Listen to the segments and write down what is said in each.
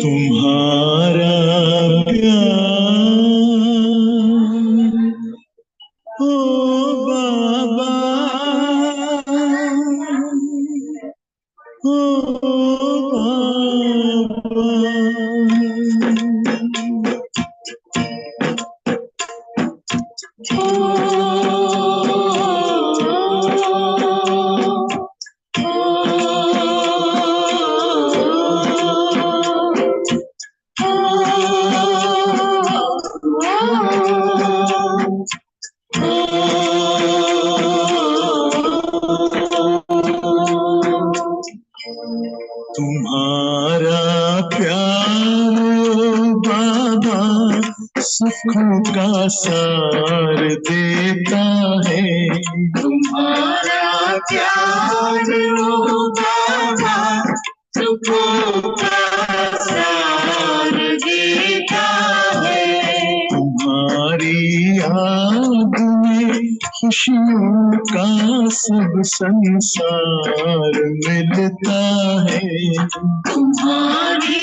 तुम्हारा प्यार ओ बाबा, ओ बाबा, तुम्हारा प्यार बाबा सुखों का सार देता है। तुम्हारा प्यार बाबा सुखों का सार देता है। तुम्हारी याद में खुशियों का सब संसार मिलता है। तुम्हारी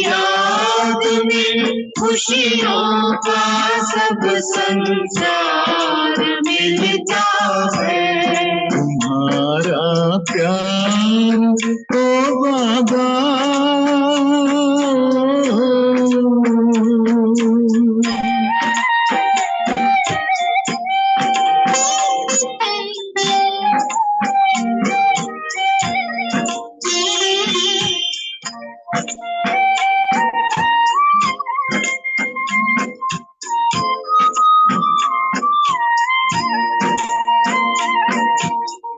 याद में खुशियों का सब संसार मिलता है। तुम्हारा प्यार ओ बाबा,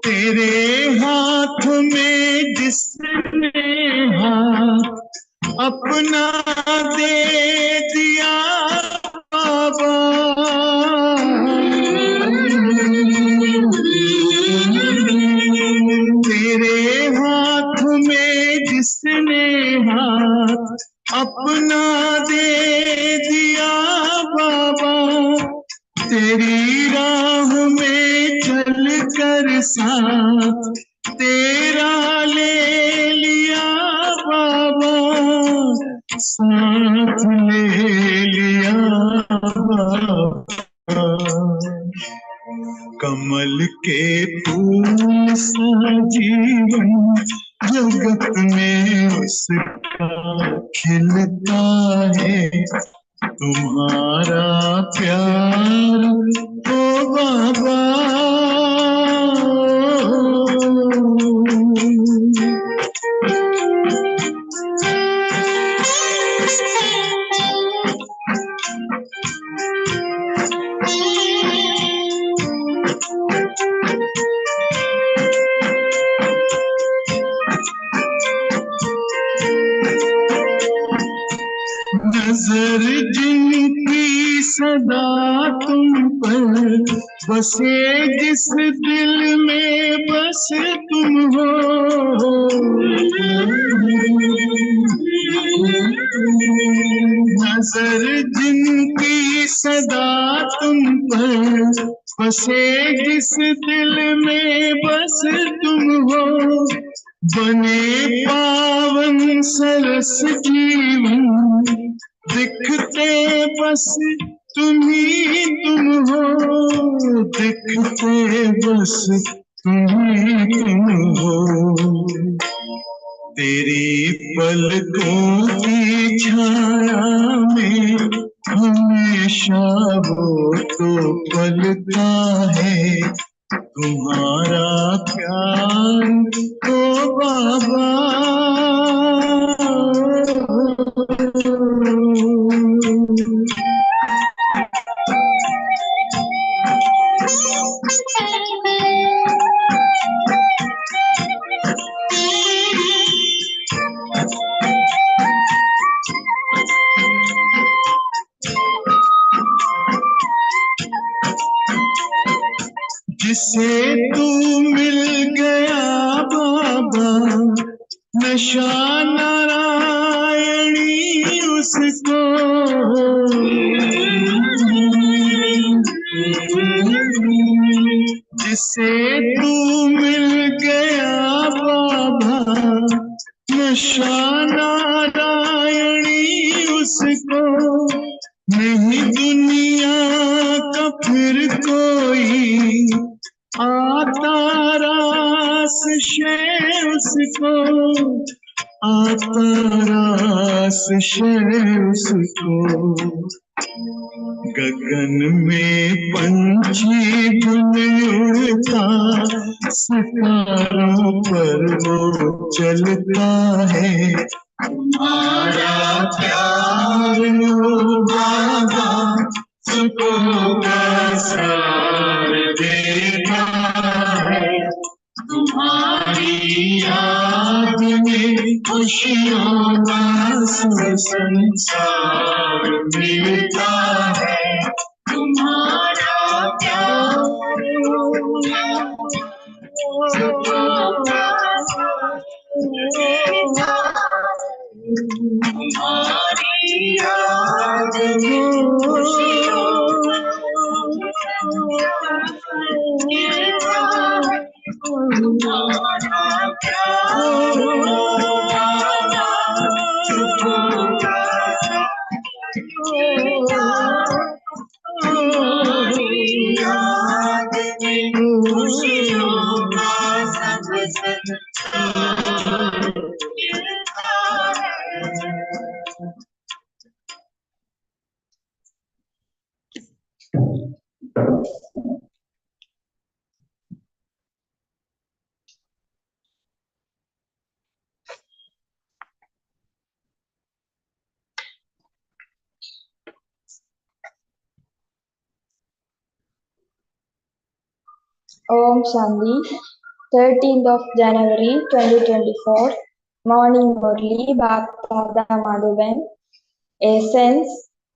तेरे हाथ में जिसने हाथ अपना दे दिया बाबा, तेरे हाथ में जिसने हाथ अपना दे दिया बाबा, तेरी राह में चल कर साथ तेरा ले लिया बाबा, साथ ले लिया बाबा। कमल के फूल सा जीवन जगत में उसका खिलता है। तुम्हारा प्यार ओ बाबा, नजर जिनकी सदा तुम पर बसे जिस दिल में बस तुम हो, नजर जिनकी सदा तुम पर, बसे जिस दिल में बस तुम हो, बने पावन सरस जीवन, दिखते बस तुम ही तुम हो, दिखते बस तुम ही तुम हो। तेरी पलकों की छाया में हमेशा वो तो पलता है, तुम्हारा प्यार तो बाबा। जिसे तू मिल गया बाबा, नशा नारायणी उसको, जिसे तू मिल गया बाबा, नशा नारायणी उसको, नहीं दुनिया का फिर कोई आता रास शे उसको, आता रास शे उसको। गगन में पंछी बुन उड़ता, सितारों पर वो चलता है, तुम्हारा प्यार हो बाबा, सुखों का सार देता है, तुम्हारी याद में खुशियों का संसार मिलता है, तुम्हारा प्यार तुम्हारी याद में खुशियों तुम्हारा प्यार याद में खुशियों का सब संसार मिलता है। Om Shanti, 13th of January 2024, Morning Murli, Bhaktada Madhuban. Essence,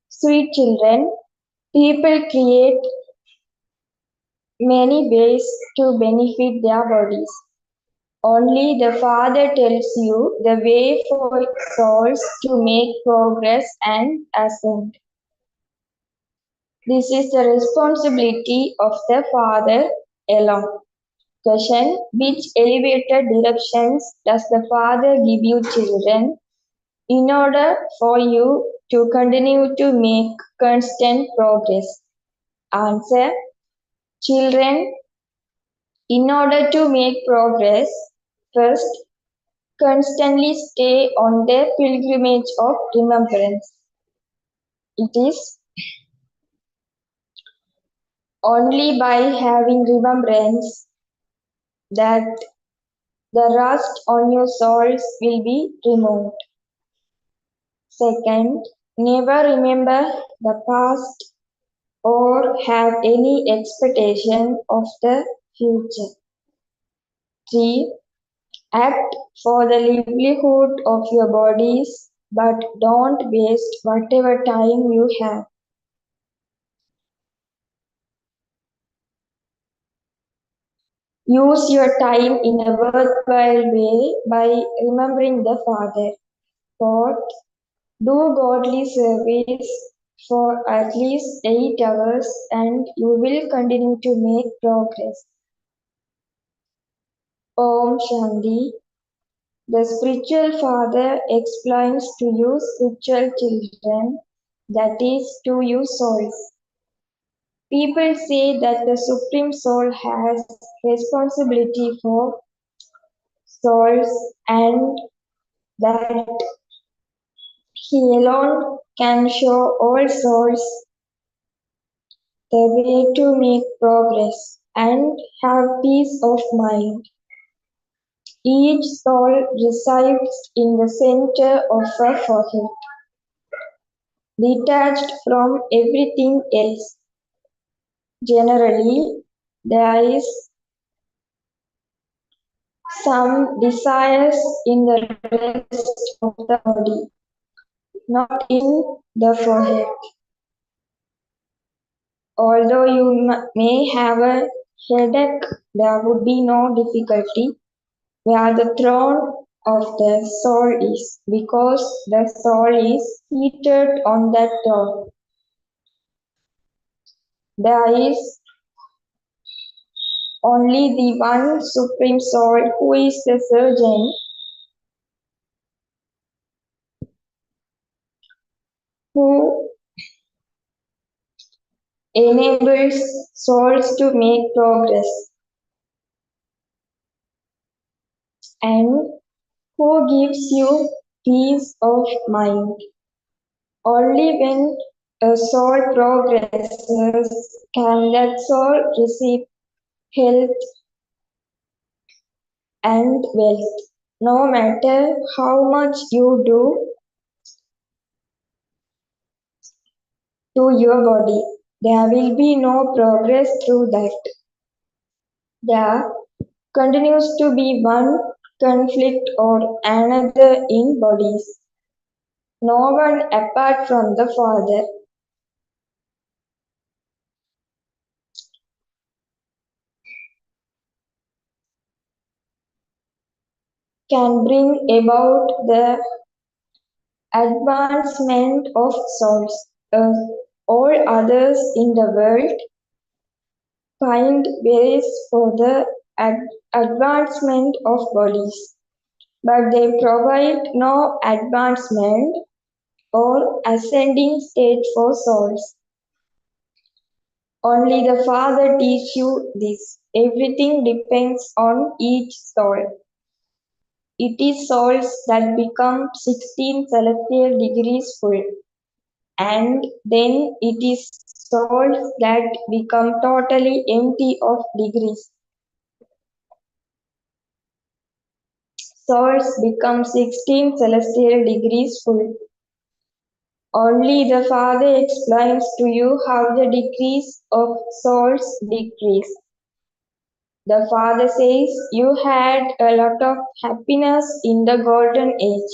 sweet children, people create many ways to benefit their bodies. Only the Father tells you the way for souls to make progress and ascend. This is the responsibility of the Father alone. Question: which elevated directions does the Father give you children in order for you to continue to make constant progress? Answer: children, in order to make progress, first, constantly stay on the pilgrimage of remembrance. It is only by having remembrance that the rust on your souls will be removed. Second, never remember the past or have any expectation of the future. 3. Act for the livelihood of your bodies, but don't waste whatever time you have. Use your time in a worthwhile way by remembering the Father. Fourth, do godly service for at least 8 hours and you will continue to make progress. Om Shanti. The spiritual father explains to you spiritual children, that is, to you souls. People say that the Supreme Soul has responsibility for souls and that he alone can show all souls the way to make progress and have peace of mind. Each soul resides in the center of a forehead, detached from everything else. Generally, there is some desires in the rest of the body, not in the forehead. Although you may have a headache, there would be no difficulty where the throne of the soul is, because the soul is seated on that throne. There is only the one Supreme Soul who is the surgeon who enables souls to make progress and who gives you peace of mind. Only when a soul progresses can that soul receive health and wealth. No matter how much you do to your body, there will be no progress through that. There continues to be one conflict or another in bodies. No one apart from the Father can bring about the advancement of souls. All others in the world find ways for the advancement of bodies, but they provide no advancement or ascending state for souls. Only the Father teaches you this. Everything depends on each soul. It is souls that become 16 celestial degrees full, and then it is souls that become totally empty of degrees. Souls become 16 celestial degrees full. Only the Father explains to you how the degrees of souls decrease. The Father says you had a lot of happiness in the golden age.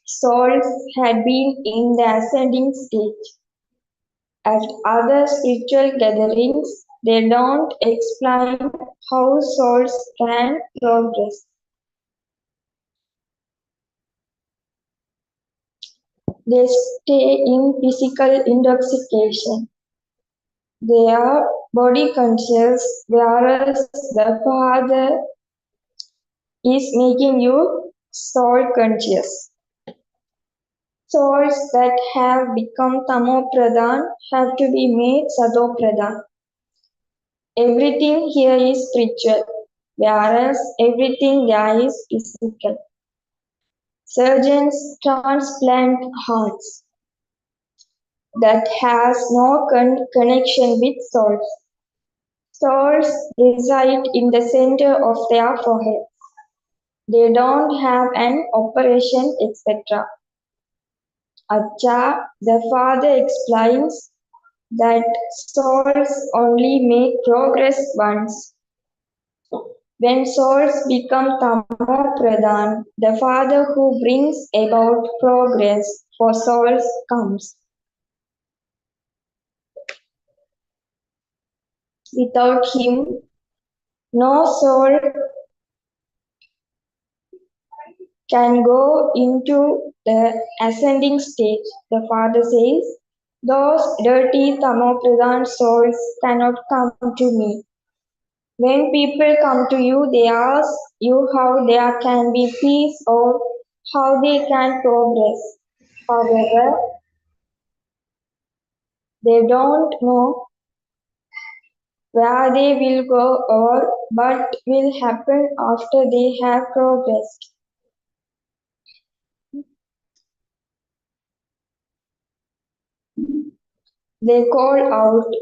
Souls had been in the ascending stage. At other spiritual gatherings, they don't explain how souls can progress. They stay in physical intoxication. They are body conscious, whereas the Father is making you soul conscious. Souls that have become Tamo Pradhan have to be made Sado Pradhan. Everything here is spiritual, whereas everything there is physical. Surgeons transplant hearts that has no connection with souls. Souls reside in the center of their forehead. They don't have an operation, etc. Acha, the Father explains that souls only make progress once. When souls become Tamo Pradhan, the Father who brings about progress for souls comes. Without him, no soul can go into the ascending stage. The Father says, those dirty Tamopradhan souls cannot come to me. When people come to you, they ask you how there can be peace or how they can progress. However, they don't know where they will go or what will happen after they have progressed. They call out,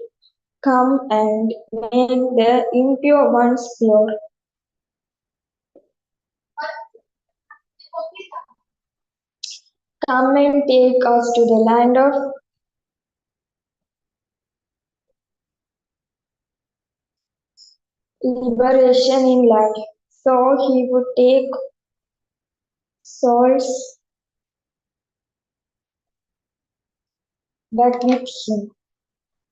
come and make the impure ones pure. Come and take us to the land of liberation in life. So he would take souls back with him.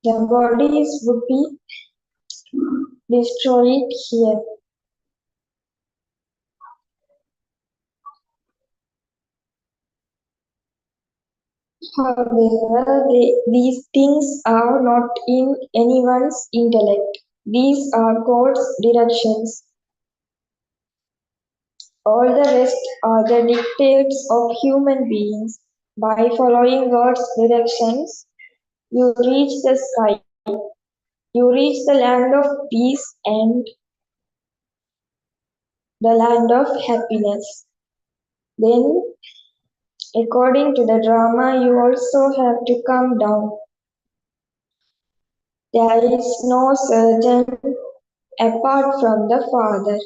The bodies would be destroyed here. However, these things are not in anyone's intellect. These are God's directions. All the rest are the dictates of human beings. By following God's directions, you reach the sky, you reach the land of peace and the land of happiness. Then, according to the drama, you also have to come down. There is no surgeon apart from the Father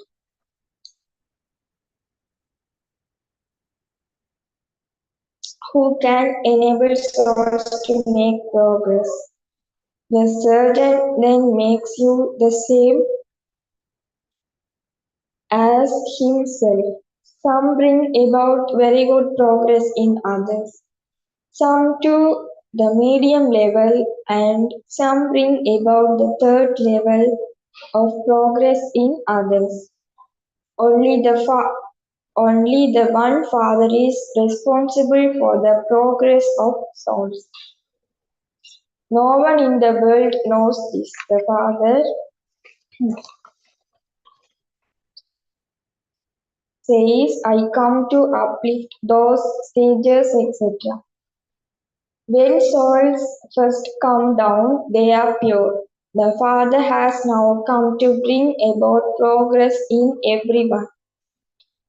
who can enable souls to make progress. The surgeon then makes you the same as himself. Some bring about very good progress in others, some to the medium level, and some bring about the third level of progress in others. Only only the one Father is responsible for the progress of souls. No one in the world knows this. The Father says, I come to uplift those stages, etc. When souls first come down, they are pure. The Father has now come to bring about progress in everyone.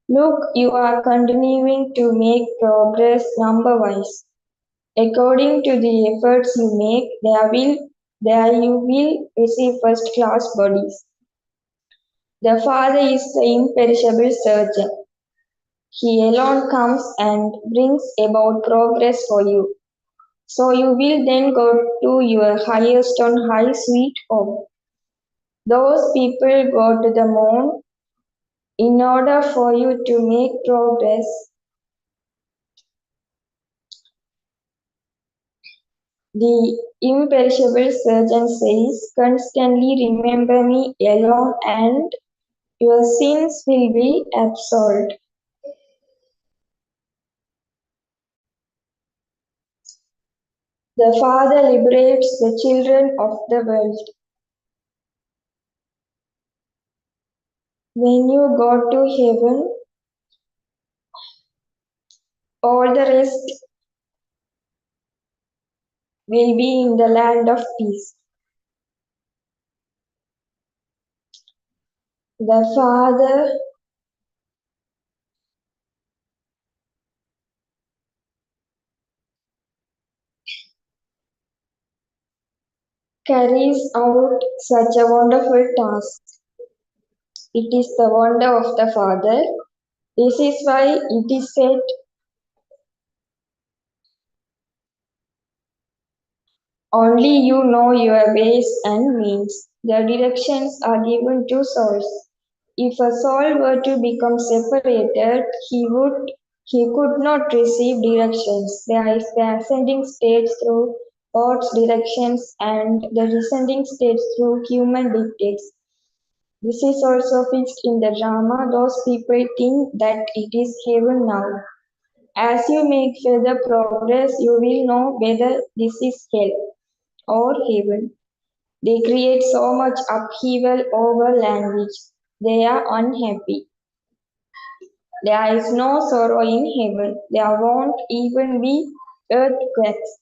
Look, you are continuing to make progress number-wise. According to the efforts you make, there you will receive first-class bodies. The Father is the imperishable surgeon. He alone comes and brings about progress for you. So you will then go to your highest on high sweet home. Those people go to the moon. In order for you to make progress, the imperishable surgeon says, constantly remember me alone and your sins will be absolved. The Father liberates the children of the world. When you go to heaven, all the rest will be in the land of peace. The Father carries out such a wonderful task. It is the wonder of the Father. This is why it is said, only you know your ways and means. The directions are given to souls. If a soul were to become separated, he could not receive directions. There is the ascending stage through arts directions, and the descending states through human dictates. This is also fixed in the drama. Those people think that it is heaven now. As you make further progress, you will know whether this is hell or heaven. They create so much upheaval over language. They are unhappy. There is no sorrow in heaven. There won't even be earthquakes.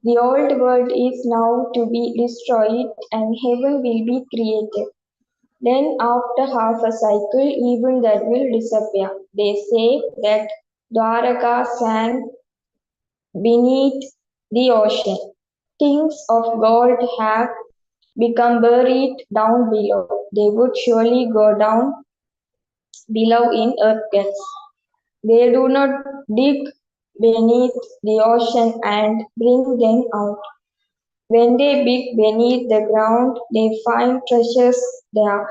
The old world is now to be destroyed and heaven will be created. Then, after half a cycle, even that will disappear. They say that Dwaraka sank beneath the ocean. Things of gold have become buried down below. They would surely go down below in earthquakes. They do not dig beneath the ocean and bring them out. When they dig beneath the ground, they find treasures there.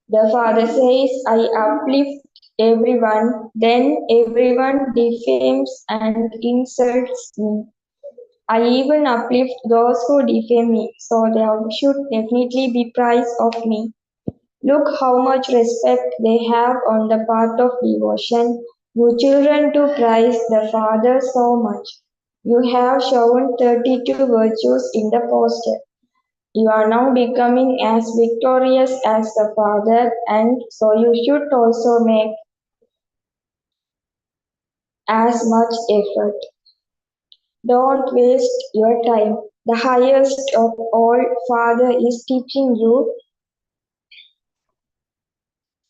The father says, I uplift everyone, then everyone defames and insults me. I even uplift those who defame me, so there should definitely be praise of me. Look how much respect they have on the part of devotion. You children to praise the Father so much. You have shown 32 virtues in the poster. You are now becoming as victorious as the Father, and so you should also make as much effort. Don't waste your time. The highest of all, Father, is teaching you,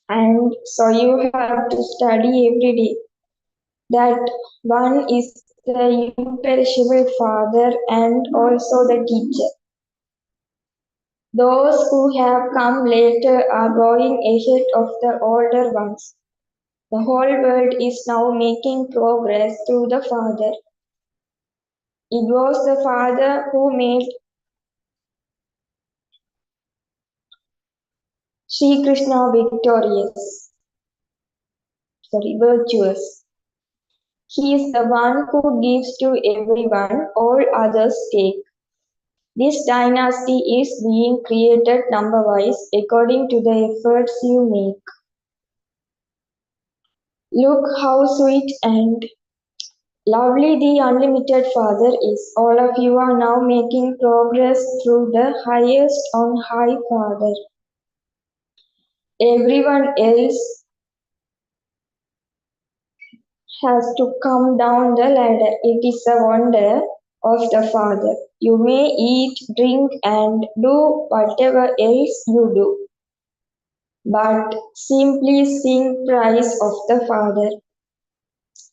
and so you have to study every day. That one is the imperishable Father and also the teacher. Those who have come later are going ahead of the older ones. The whole world is now making progress through the Father. It was the Father who made Sri Krishna virtuous. He is the one who gives to everyone, all others take. This dynasty is being created number-wise according to the efforts you make. Look how sweet and lovely the unlimited Father is. All of you are now making progress through the highest on high Father. Everyone else has to come down the ladder. It is a wonder of the Father. You may eat, drink, and do whatever else you do, but simply sing praise of the Father.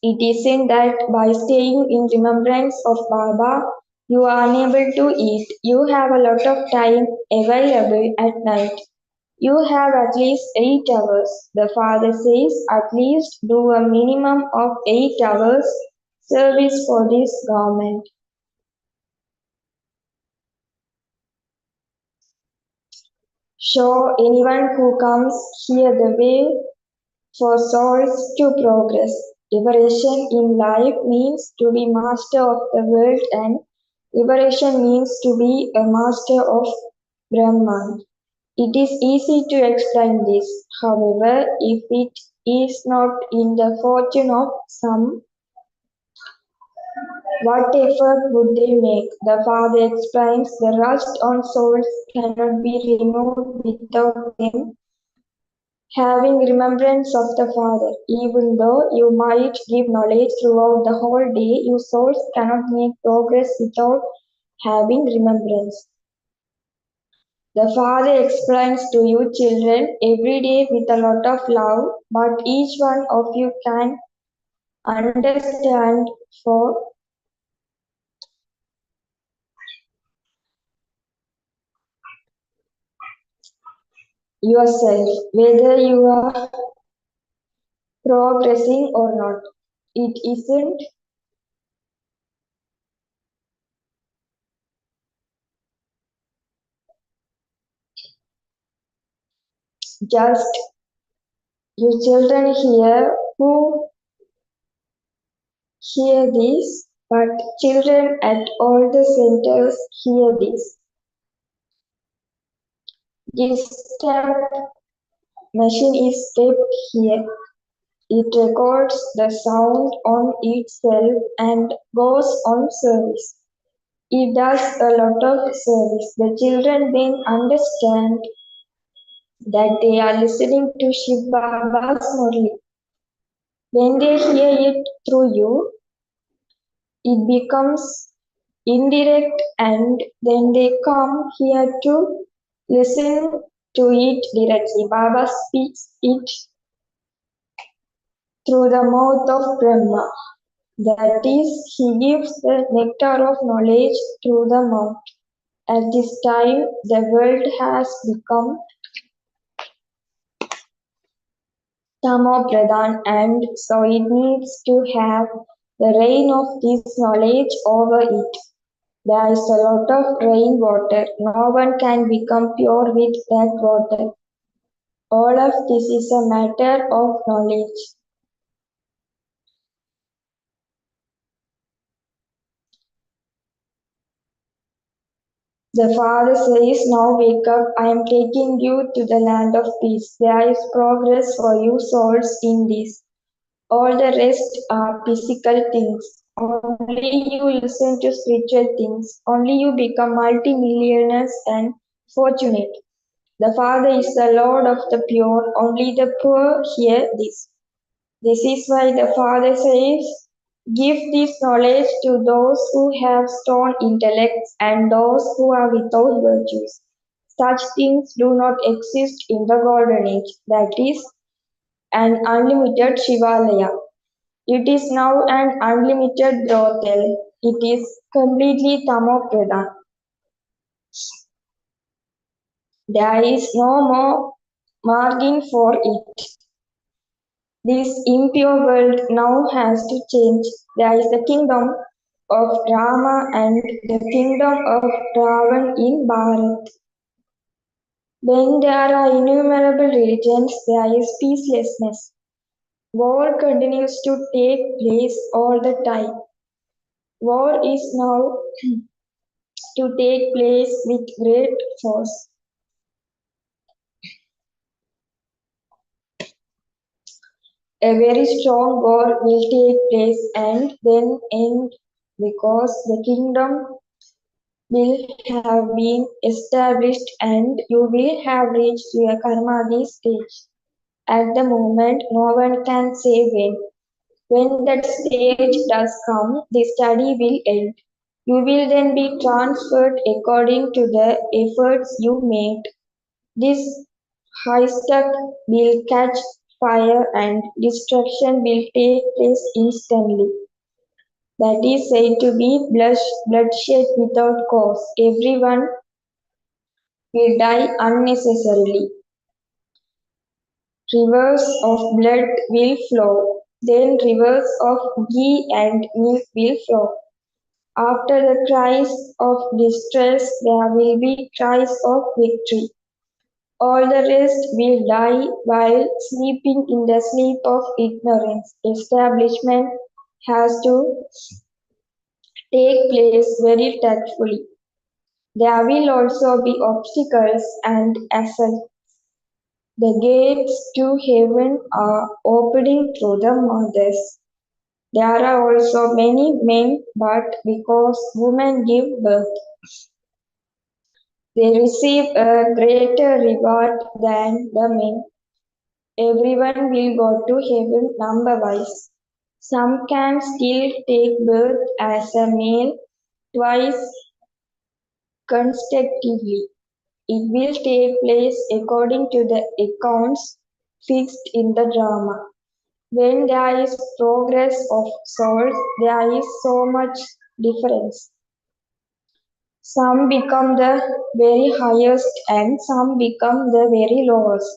It isn't that by staying in remembrance of Baba, you are unable to eat. You have a lot of time available at night. You have at least 8 hours. The father says at least do a minimum of 8 hours service for this government. Show anyone who comes here the way for souls to progress. Liberation in life means to be master of the world, and liberation means to be a master of Brahman. It is easy to explain this. However, if it is not in the fortune of some, what effort would they make? The Father explains the rust on souls cannot be removed without them having remembrance of the Father. Even though you might give knowledge throughout the whole day, your souls cannot make progress without having remembrance. The Father explains to you children every day with a lot of love, but each one of you can understand for yourself whether you are progressing or not. It isn't just you children here who hear this. But children at all the centers hear this. Distant machine is kept here. It records the sound on itself and goes on service. It does a lot of service. The children then understand that they are listening to Shiv Baba's Murli. When they hear it through you, it becomes indirect and then they come here to listen to it directly. Baba speaks it through the mouth of Brahma. That is, he gives the nectar of knowledge through the mouth. At this time, the world has become Tamo Pradhan and so it needs to have the rain of this knowledge over it. There is a lot of rainwater. No one can become pure with that water. All of this is a matter of knowledge. The father says, now wake up, I am taking you to the land of peace. There is progress for you souls in this. All the rest are physical things. Only you listen to spiritual things. Only you become multimillionaires and fortunate. The Father is the Lord of the pure. Only the poor hear this. This is why the Father says, give this knowledge to those who have stone intellects and those who are without virtues. Such things do not exist in the golden age, that is, an unlimited Shivalaya. It is now an unlimited brothel. It is completely Tamopradhan. There is no more margin for it. This impure world now has to change. There is the kingdom of Rama and the kingdom of Ravan in Bharat. When there are innumerable religions, there is peacelessness. War continues to take place all the time. War is now to take place with great force. A very strong war will take place and then end because the kingdom will have been established and you will have reached your karmadi stage. At the moment, no one can say when. When that stage does come, the study will end. You will then be transferred according to the efforts you made. This haystack will catch fire and destruction will take place instantly. That is said to be bloodshed without cause. Everyone will die unnecessarily. Rivers of blood will flow. Then rivers of ghee and milk will flow. After the cries of distress, there will be cries of victory. All the rest will die while sleeping in the sleep of ignorance. Establishment has to take place very tactfully. There will also be obstacles and assaults. The gates to heaven are opening through the mothers. There are also many men, but because women give birth, they receive a greater reward than the men. Everyone will go to heaven number wise. Some can still take birth as a male twice consecutively. It will take place according to the accounts fixed in the drama. When there is progress of souls, there is so much difference. Some become the very highest and some become the very lowest.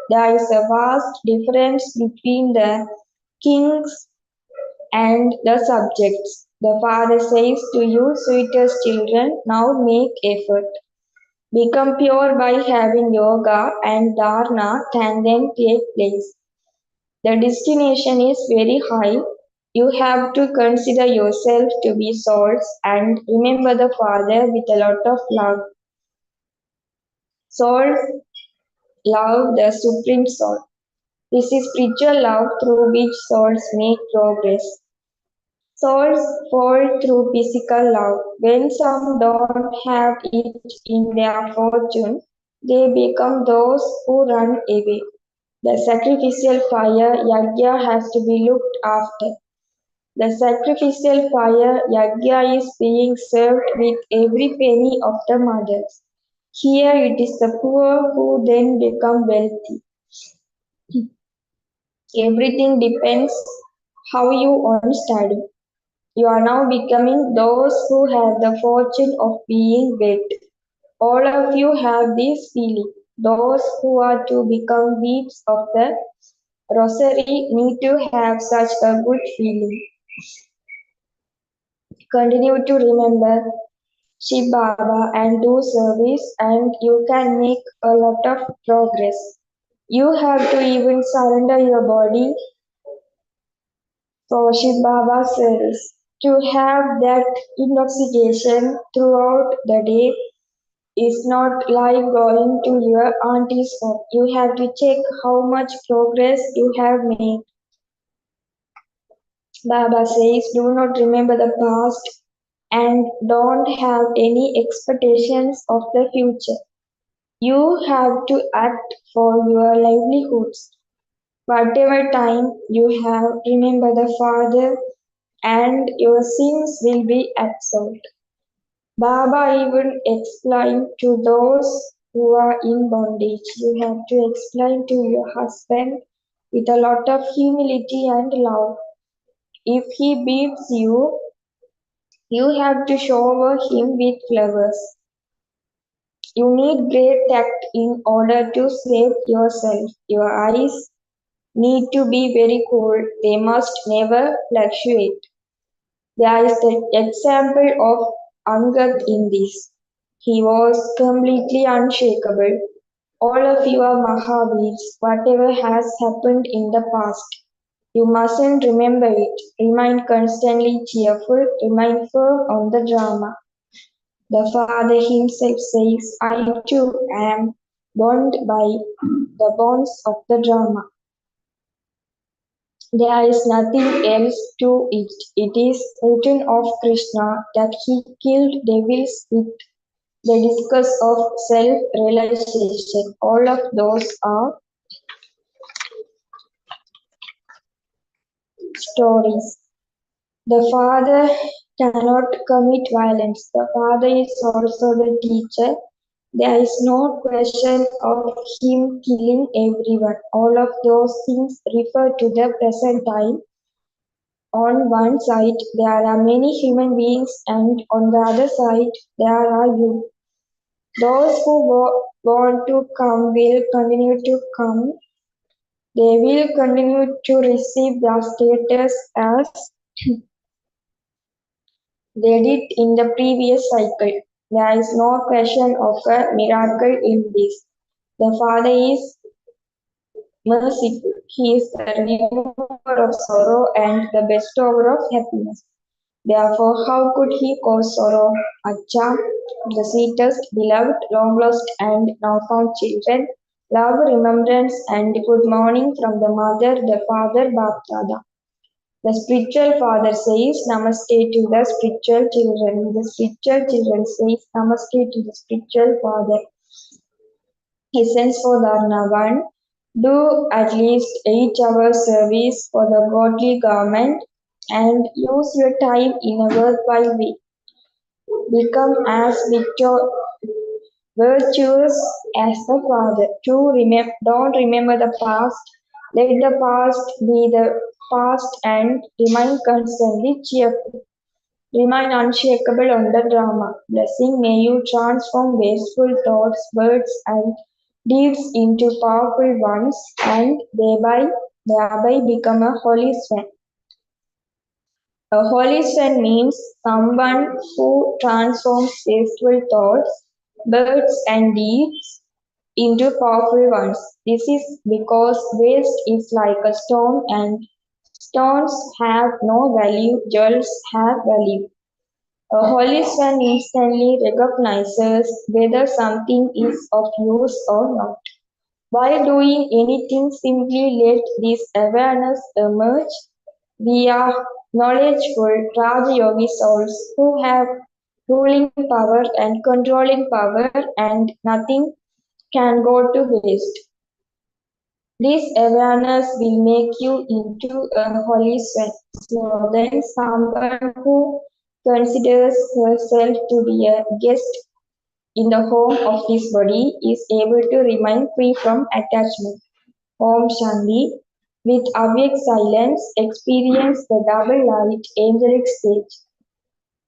There is a vast difference between the kings and the subjects. The father says to you, sweetest children, now make effort. Become pure by having yoga and dharana can then take place. The destination is very high. You have to consider yourself to be souls and remember the Father with a lot of love. Souls love the Supreme Soul. This is spiritual love through which souls make progress. Souls fall through physical love. When some don't have it in their fortune, they become those who run away. The sacrificial fire yagya has to be looked after. The sacrificial fire yagya is being served with every penny of the mothers. Here it is the poor who then become wealthy. Everything depends how you on study. You are now becoming those who have the fortune of being wed. All of you have this feeling. Those who are to become weeds of the rosary need to have such a good feeling. Continue to remember Shiv Baba and do service, and you can make a lot of progress. You have to even surrender your body for Shiv Baba's service. To have that intoxication throughout the day is not like going to your auntie's home. You have to check how much progress you have made. Baba says, do not remember the past and don't have any expectations of the future. You have to act for your livelihoods. Whatever time you have, remember the Father and your sins will be absolved. Baba even explained to those who are in bondage. You have to explain to your husband with a lot of humility and love. If he beats you, you have to shower him with flowers. You need great tact in order to save yourself. Your eyes need to be very cool. They must never fluctuate. There is the example of Angad in this. He was completely unshakable. All of you are Mahavils. Whatever has happened in the past, you mustn't remember it. Remain constantly cheerful. Remain firm on the drama. The Father himself says, I too am bound by the bonds of the drama. There is nothing else to it. It is written of Krishna that he killed devils with the discuss of self-realization. All of those are stories. The Father cannot commit violence. The Father is also the teacher. There is no question of him killing everyone. All of those things refer to the present time. On one side, there are many human beings, and on the other side, there are you. Those who want to come will continue to come. They will continue to receive their status as they did in the previous cycle. There is no question of a miracle in this. The Father is merciful. He is the remover of sorrow and the bestower of happiness. Therefore, how could he cause sorrow? Acha, the sweetest, beloved, long lost, and now found children, love, remembrance, and good morning from the mother, the father, Baptada. The spiritual father says Namaste to the spiritual children. The spiritual children says Namaste to the spiritual father. Essence for Dharna 1. Do at least 8 hours service for the godly government and use your time in a worthwhile way. Become as virtuous as the Father. 2. Don't remember the past. Let the past be the past and remain constantly cheerful. Remain unshakable on the drama. Blessing, may you transform wasteful thoughts, words, and deeds into powerful ones and thereby become a holy swan. A holy swan means someone who transforms wasteful thoughts, words, and deeds into powerful ones. This is because waste is like a storm and Stones have no value, jewels have value. A holy swan instantly recognizes whether something is of use or not. By doing anything, simply let this awareness emerge. We are knowledgeful Raja Yogi souls who have ruling power and controlling power, and nothing can go to waste. This awareness will make you into a holy swan. So then someone who considers herself to be a guest in the home of this body is able to remain free from attachment. Om Shanti. With awake silence, experience the double light angelic stage.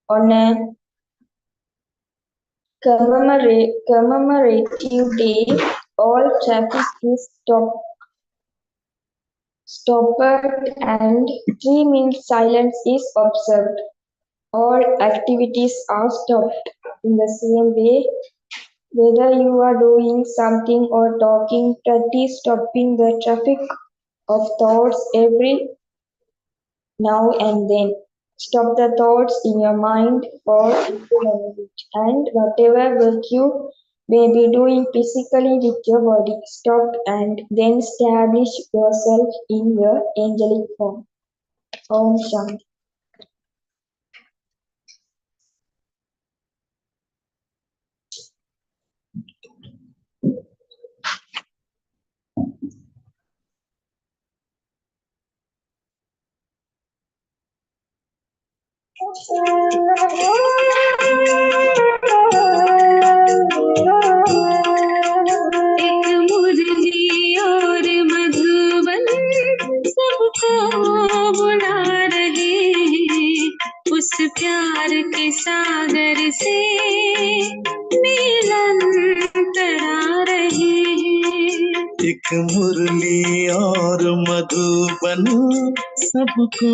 On a commemorative day, all traffic is stopped and 3 minutes silence is observed. All activities are stopped. In the same way, whether you are doing something or talking, practice stopping the traffic of thoughts every now and then. Stop the thoughts in your mind for a minute, and whatever work you may be doing physically with your body, stop and then establish yourself in your angelic form. Om Shanti. एक मुरली और मधुबन सबको बुला रहे हैं उस प्यार के सागर से मिलन करा रहे हैं एक मुरली और मधुबन सबको